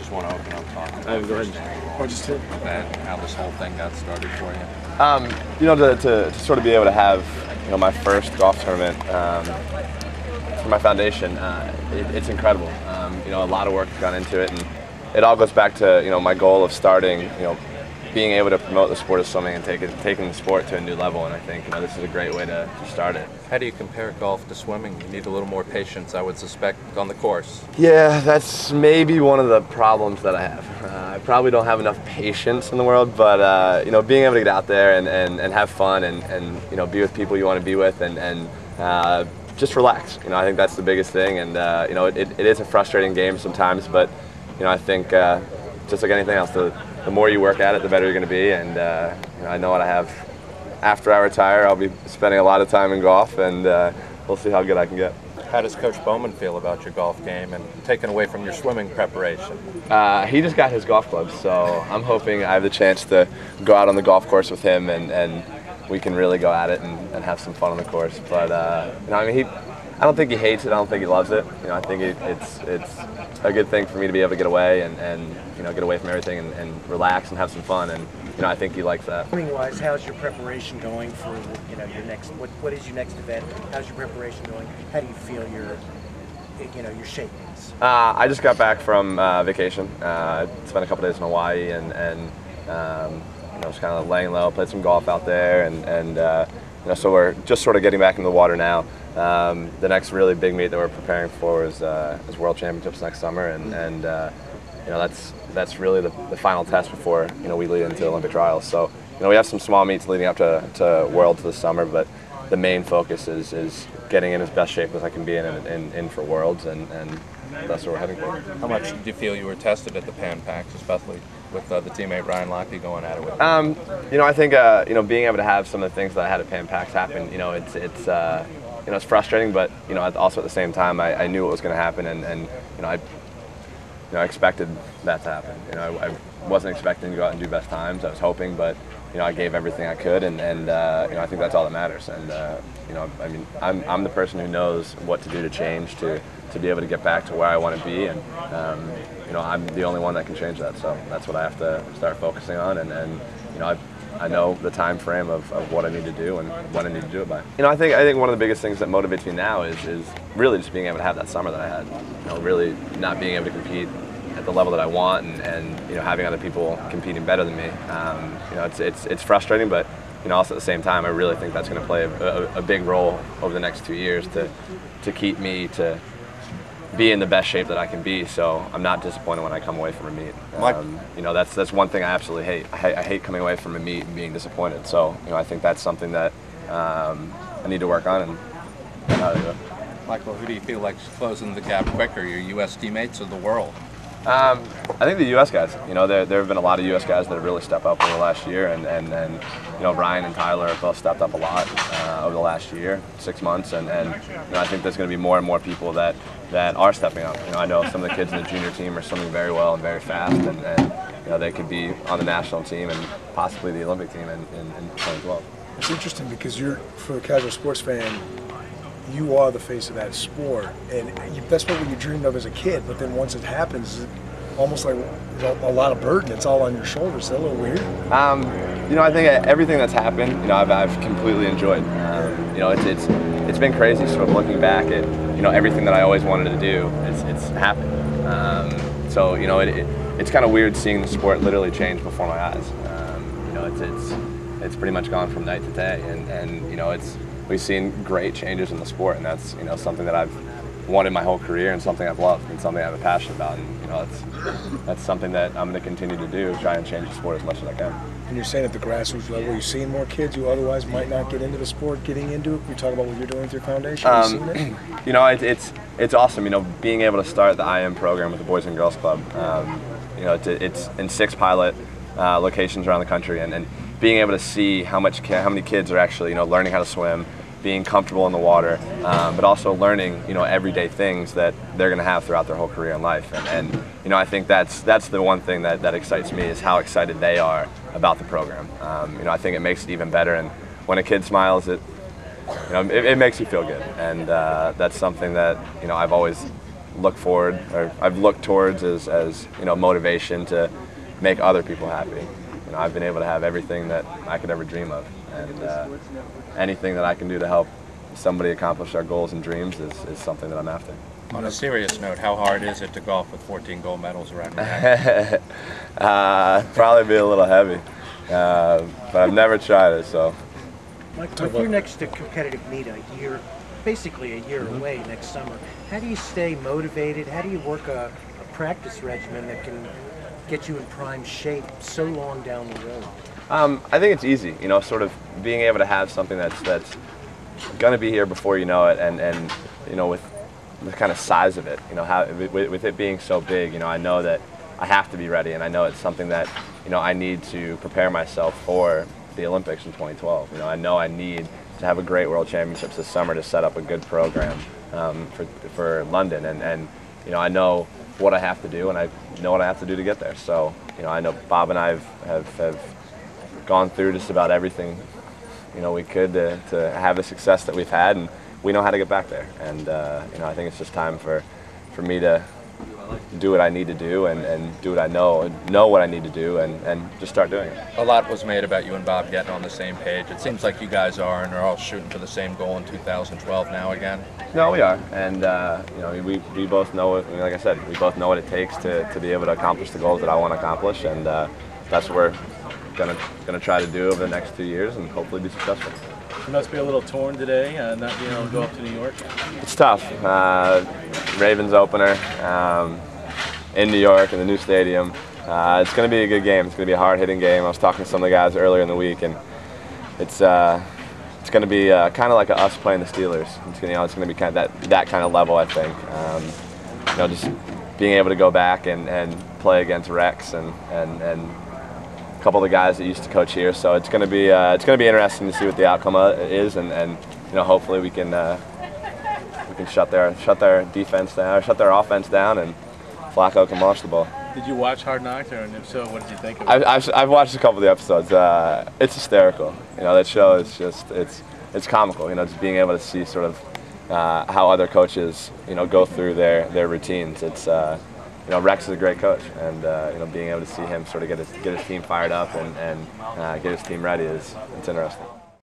just want to open up talking Go about ahead. Or just to that, how this whole thing got started for you. You know, to sort of be able to have, you know, my first golf tournament for my foundation, it's incredible. You know, a lot of work has gone into it, and it all goes back to, you know, my goal of starting, you know, being able to promote the sport of swimming and taking the sport to a new level. And I think, you know, this is a great way to start it. How do you compare golf to swimming? You need a little more patience, I would suspect, on the course. Yeah, that's maybe one of the problems that I have. I probably don't have enough patience in the world, but you know, being able to get out there and have fun and you know, be with people you want to be with and just relax. You know, I think that's the biggest thing. And you know, it is a frustrating game sometimes, but you know, I think just like anything else, the more you work at it, the better you're going to be. And you know, I know what I have. After I retire, I'll be spending a lot of time in golf, and we'll see how good I can get. How does Coach Bowman feel about your golf game and taken away from your swimming preparation? He just got his golf clubs, so I'm hoping I have the chance to go out on the golf course with him and we can really go at it and have some fun on the course. But you know, I mean, I don't think he hates it. I don't think he loves it. You know, I think it's a good thing for me to be able to get away and you know, get away from everything and relax and have some fun. And you know, I think he likes that. Swimming-wise, how's your preparation going for, you know, your next? What is your next event? How's your preparation going? How do you feel your shape is? I just got back from vacation. I spent a couple days in Hawaii and you know, just kind of laying low, played some golf out there, and you know, so we're just sort of getting back into the water now. The next really big meet that we're preparing for is World Championships next summer, and you know, that's really the final test before, you know, we lead into Olympic trials. So you know, we have some small meets leading up to Worlds this summer, but the main focus is getting in as best shape as I can be in for Worlds, and that's what we're heading for. How much did you feel you were tested at the Pan Pacs, especially with the teammate Ryan Lochte going at it with you? You know, I think you know, being able to have some of the things that I had at Pan Pacs happen, you know, it's you know, it's frustrating, but you know, also at the same time, I knew what was going to happen, and you know, I expected that to happen. You know, I wasn't expecting to go out and do best times. I was hoping, but you know, I gave everything I could, and you know, I think that's all that matters. And you know, I mean, I'm the person who knows what to do to change to be able to get back to where I want to be, and you know, I'm the only one that can change that. So that's what I have to start focusing on, and you know, I know the time frame of what I need to do and when I need to do it by. You know, I think one of the biggest things that motivates me now is really just being able to have that summer that I had. You know, really not being able to compete at the level that I want, and you know, having other people competing better than me. You know, it's frustrating, but you know, also at the same time, I really think that's going to play a big role over the next 2 years to keep me to be in the best shape that I can be, so I'm not disappointed when I come away from a meet. You know, that's one thing I absolutely hate. I hate coming away from a meet and being disappointed. So you know, I think that's something that I need to work on, and I know how to do it. Michael, who do you feel like is closing the gap quicker, your U.S. teammates or the world? I think the U.S. guys. You know, there have been a lot of U.S. guys that have really stepped up over the last year, and you know, Ryan and Tyler have both stepped up a lot over the last year, 6 months, and you know, I think there's going to be more and more people that are stepping up. You know, I know some of the kids in the junior team are swimming very well and very fast, and you know, they could be on the national team and possibly the Olympic team in 2012. It's interesting because for a casual sports fan, you are the face of that sport, and that's what you dreamed of as a kid. But then once it happens, it's almost like a lot of burden. It's all on your shoulders. Is that a little weird? You know, I think everything that's happened, you know, I've completely enjoyed. You know, it's been crazy, sort of looking back at, you know, everything that I always wanted to do. It's happened. So you know, it's kind of weird seeing the sport literally change before my eyes. You know, it's pretty much gone from night to day, and you know, we've seen great changes in the sport, and that's, you know, something that I've wanted my whole career, and something I've loved, and something I have a passion about, and you know, that's something that I'm going to continue to do, try and change the sport as much as I can. And you're saying at the grassroots level, you're seeing more kids who otherwise might not get into the sport getting into it. We talk about what you're doing with your foundation. Have you seen it? You know, it's awesome. You know, being able to start the IM program with the Boys and Girls Club. You know, it's in 6 pilot locations around the country, and being able to see how many kids are actually, you know, learning how to swim, being comfortable in the water, but also learning, you know, everyday things that they're going to have throughout their whole career in life. And you know, I think that's the one thing that excites me, is how excited they are about the program. You know, I think it makes it even better, and when a kid smiles, you know, it makes you feel good, and that's something that, you know, I've always look forward, or I've looked towards as you know, motivation to make other people happy. You know, I've been able to have everything that I could ever dream of, and anything that I can do to help somebody accomplish their goals and dreams is something that I'm after. On a serious note, how hard is it to golf with 14 gold medals around your neck? Probably be a little heavy, but I've never tried it, so. Mike, with your next competitive meet basically a year away next summer, how do you stay motivated? How do you work a practice regimen that can get you in prime shape so long down the road? I think it's easy, you know, sort of being able to have something that's going to be here before you know it, and you know, with the kind of size of it, you know, with it being so big, you know, I know that I have to be ready, and I know it's something that, you know, I need to prepare myself for the Olympics in 2012. You know I need to have a great World Championships this summer to set up a good program for London, and you know, I know what I have to do, and I know what I have to do to get there. So, you know, I know Bob and I have gone through just about everything, you know, we could to have the success that we've had, and we know how to get back there. And you know, I think it's just time for me to do what I need to do, and do what I know what I need to do, and just start doing it. A lot was made about you and Bob getting on the same page. It seems like you guys are, and are all shooting for the same goal in 2012 now again. No, we are, and you know, we both know it. I mean, like I said, we both know what it takes to be able to accomplish the goals that I want to accomplish, and that's what we're gonna try to do over the next 2 years, and hopefully be successful. You must be a little torn today, not being able to go up to New York. It's tough. Ravens opener in New York in the new stadium. It's going to be a good game. It's going to be a hard-hitting game. I was talking to some of the guys earlier in the week, and it's going to be kind of like us playing the Steelers. It's going to be kind of that kind of level, I think. You know, just being able to go back and play against Rex and a couple of the guys that used to coach here. So it's going to be interesting to see what the outcome is, and you know, hopefully we can shut their defense down, or shut their offense down, and Flacco can launch the ball. Did you watch Hard Knocks, and if so, what did you think of it? I've watched a couple of the episodes. It's hysterical. You know, that show is just it's comical. You know, just being able to see sort of how other coaches, you know, go through their routines. It's you know, Rex is a great coach, and you know, being able to see him sort of get his team fired up and get his team ready it's interesting.